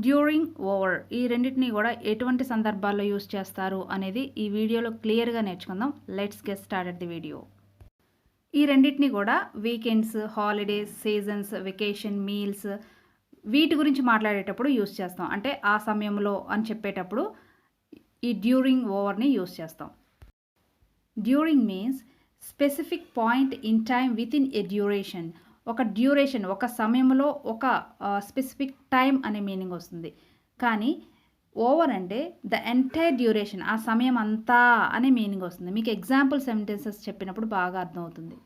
During, over ఈ రెండిటిని కూడా ఎటువంటి సందర్భాల్లో యూస్ చేస్తారు అనేది ఈ వీడియోలో క్లియర్గా నేర్చుకుందాం. Let's get started the video. ఈ రెండిటిని కూడా weekends, holidays, seasons, vacation, meals వీటి గురించి మాట్లాడేటప్పుడు యూస్ చేస్తాం. అంటే ఆ సమయంలో అని చెప్పేటప్పుడు ఈ డ్యూరింగ్, ఓవర్ని యూస్ చేస్తాం. During means specific point in time with in a duration. ఒక డ్యూరేషన్, ఒక సమయంలో ఒక స్పెసిఫిక్ టైం అనే మీనింగ్ వస్తుంది. కానీ ఓవర్ అంటే ద ఎంటైర్ డ్యూరేషన్, ఆ సమయం అంతా అనే మీనింగ్ వస్తుంది. మీకు ఎగ్జాంపుల్ సెంటెన్సెస్ చెప్పినప్పుడు బాగా అర్థమవుతుంది.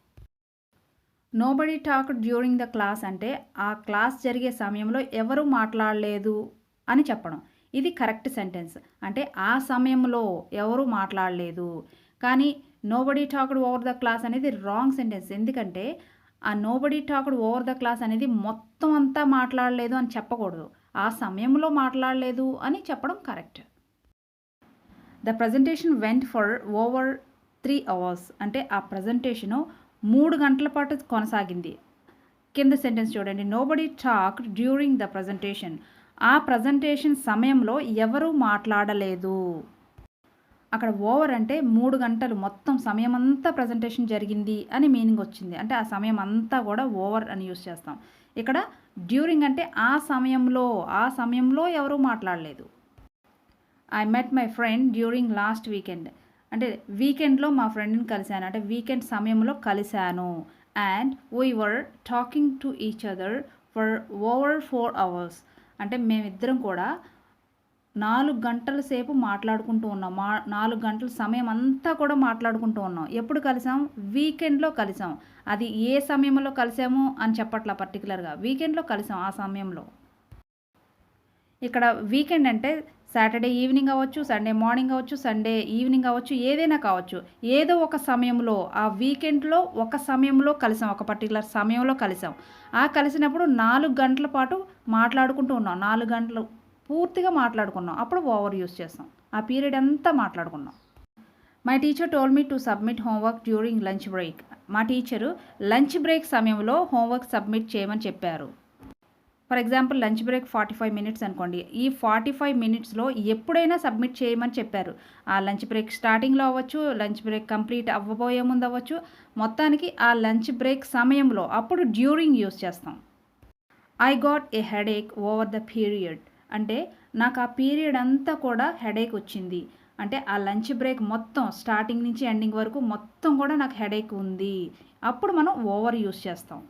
Nobody talked during the class అంటే ఆ క్లాస్ జరిగే సమయంలో ఎవరు మాట్లాడలేదు అని చెప్పడం. ఇది కరెక్ట్ సెంటెన్స్. అంటే ఆ సమయంలో ఎవరు మాట్లాడలేదు. కానీ nobody talked over the class అనేది రాంగ్ సెంటెన్స్. ఎందుకంటే ఆ nobody talked over the class అనేది మొత్తం అంతా మాట్లాడలేదు అని చెప్పకూడదు. ఆ సమయంలో మాట్లాడలేదు అని చెప్పడం correct. The presentation went for over 3 hours అంటే ఆ ప్రజెంటేషను 3 గంటల పాటు కొనసాగింది. కింద సెంటెన్స్ చూడండి. Nobody talked during the presentation. ఆ ప్రజెంటేషన్ సమయంలో ఎవరు మాట్లాడలేదు. అక్కడ ఓవర్ అంటే 3 గంటలు మొత్తం సమయం అంతా ప్రజెంటేషన్ జరిగింది అని మీనింగ్ వచ్చింది. అంటే ఆ సమయం అంతా కూడా ఓవర్ అని యూస్ చేస్తాం. ఇక్కడ డ్యూరింగ్ అంటే ఆ సమయంలో ఎవరు మాట్లాడలేదు. I met my friend during last weekend అంటే వీకెండ్లో మా ఫ్రెండ్ని కలిశాను. అంటే వీకెండ్ సమయంలో కలిశాను. And we were talking to each other for over 4 hours అంటే మేమిద్దరం కూడా 4 గంటల సేపు మాట్లాడుకుంటూ ఉన్నాం. 4 గంటల సమయం అంతా కూడా మాట్లాడుకుంటూ ఉన్నాం. ఎప్పుడు కలిసాం? వీకెండ్లో కలిసాం. అది ఏ సమయంలో కలిసాము అని చెప్పట్లా పర్టికులర్గా. వీకెండ్లో కలిసాం ఆ సమయంలో. ఇక్కడ వీకెండ్ అంటే సాటర్డే ఈవినింగ్ అవ్వచ్చు, సండే మార్నింగ్ అవ్వచ్చు, సండే ఈవినింగ్ అవ్వచ్చు, ఏదైనా కావచ్చు. ఏదో ఒక సమయంలో ఆ వీకెండ్లో ఒక సమయంలో కలిసాం, ఒక పర్టికులర్ సమయంలో కలిసాం. ఆ కలిసినప్పుడు 4 గంటల పాటు మాట్లాడుకుంటూ ఉన్నాం. 4 గంటలు పూర్తిగా మాట్లాడుకున్నాం. అప్పుడు ఓవర్ యూస్ చేస్తాం. ఆ పీరియడ్ అంతా మాట్లాడుకున్నాం. My teacher told me to submit homework during lunch break. మా టీచరు లంచ్ బ్రేక్ సమయంలో హోంవర్క్ సబ్మిట్ చేయమని చెప్పారు. For example lunch break 45 minutes అనుకోండి. ఈ 45 minutesలో ఎప్పుడైనా సబ్మిట్ చేయమని చెప్పారు. ఆ లంచ్ బ్రేక్ స్టార్టింగ్లో అవ్వచ్చు, లంచ్ బ్రేక్ కంప్లీట్ అవ్వబోయే ముందు అవ్వచ్చు, మొత్తానికి ఆ లంచ్ బ్రేక్ సమయంలో. అప్పుడు డ్యూరింగ్ యూస్ చేస్తాం. I got a headache over the period అంటే నాకు ఆ పీరియడ్ అంతా కూడా హెడేక్ వచ్చింది. అంటే ఆ లంచ్ బ్రేక్ మొత్తం స్టార్టింగ్ నుంచి ఎండింగ్ వరకు మొత్తం కూడా నాకు హెడేక్ ఉంది. అప్పుడు మనం ఓవర్ యూస్ చేస్తాం.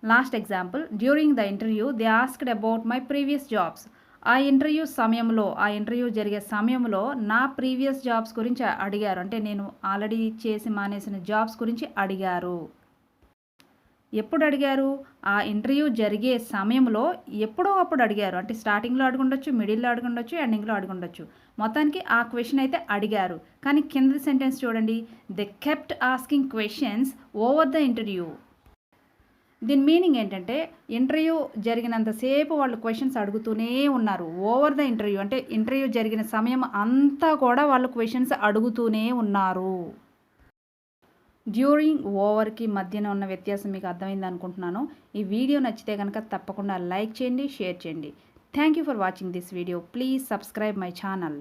Last example, during the interview they asked about my previous jobs. ఆ ఇంటర్వ్యూ జరిగే సమయంలో నా ప్రీవియస్ జాబ్స్ గురించి అడిగారు. అంటే నేను ఆల్రెడీ చేసి మానేసిన జాబ్స్ గురించి అడిగారు. ఎప్పుడు అడిగారు? ఆ ఇంటర్వ్యూ జరిగే సమయంలో ఎప్పుడో అప్పుడు అడిగారు. అంటే స్టార్టింగ్లో అడుగుండొచ్చు, మిడిల్లో అడుగుండొచ్చు, ఎండింగ్లో అడుగుండొచ్చు. మొత్తానికి ఆ క్వశ్చన్ అయితే అడిగారు. కానీ కింద సెంటెన్స్ చూడండి. They kept asking questions over the interview. దీని మీనింగ్ ఏంటంటే ఇంటర్వ్యూ జరిగినంతసేపు వాళ్ళు క్వశ్చన్స్ అడుగుతూనే ఉన్నారు. ఓవర్ ద ఇంటర్వ్యూ అంటే ఇంటర్వ్యూ జరిగిన సమయం అంతా కూడా వాళ్ళు క్వశ్చన్స్ అడుగుతూనే ఉన్నారు. డ్యూరింగ్, ఓవర్కి మధ్యన ఉన్న వ్యత్యాసం మీకు అర్థమైంది అనుకుంటున్నాను. ఈ వీడియో నచ్చితే కనుక తప్పకుండా లైక్ చేయండి, షేర్ చేయండి. Thank you for watching this video. Please subscribe my channel.